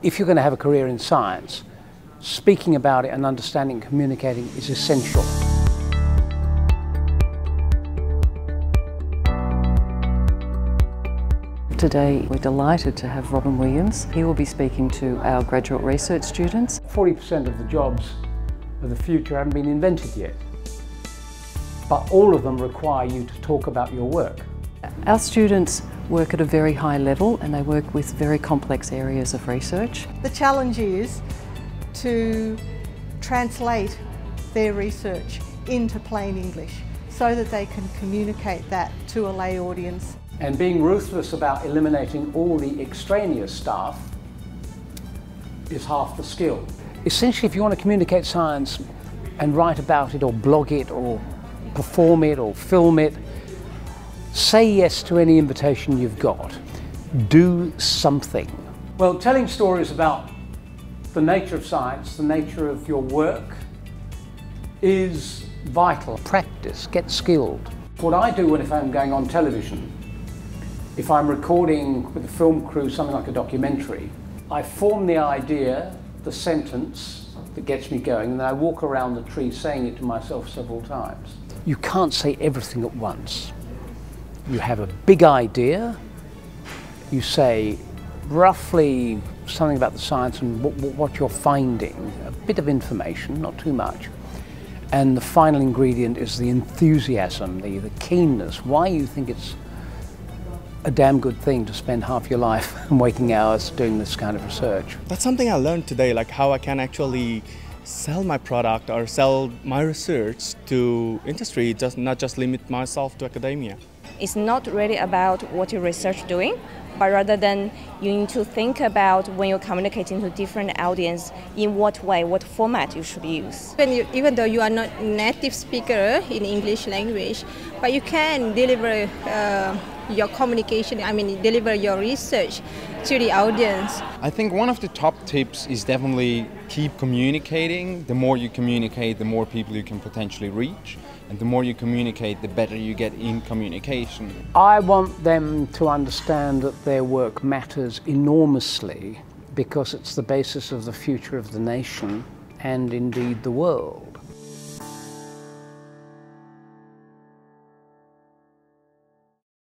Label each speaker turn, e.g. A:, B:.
A: If you're going to have a career in science, speaking about it and understanding and communicating is essential.
B: Today we're delighted to have Robyn Williams. He will be speaking to our graduate research students.
A: 40% of the jobs of the future haven't been invented yet, but all of them require you to talk about your work.
B: Our students work at a very high level and they work with very complex areas of research.
C: The challenge is to translate their research into plain English so that they can communicate that to a lay audience.
A: And being ruthless about eliminating all the extraneous stuff is half the skill. Essentially, if you want to communicate science and write about it or blog it or perform it or film it, say yes to any invitation you've got. Do something. Well, telling stories about the nature of science, the nature of your work, is vital. Practice, get skilled. What I do if I'm going on television, if I'm recording with a film crew something like a documentary, I form the idea, the sentence that gets me going, and then I walk around the tree saying it to myself several times. You can't say everything at once. You have a big idea, you say roughly something about the science and what you're finding, a bit of information, not too much. And the final ingredient is the enthusiasm, the keenness, why you think it's a damn good thing to spend half your life and waking hours doing this kind of research.
D: That's something I learned today, like how I can actually sell my product or sell my research to industry, not just limit myself to academia.
E: It's not really about what your research doing, but rather than you need to think about when you're communicating to different audience, in what way, what format you should use.
F: Even though you are not a native speaker in English language, but you can deliver your communication, deliver your research to the audience.
G: I think one of the top tips is definitely keep communicating. The more you communicate, the more people you can potentially reach. And the more you communicate, the better you get in communication.
A: I want them to understand that their work matters enormously because it's the basis of the future of the nation and indeed the world.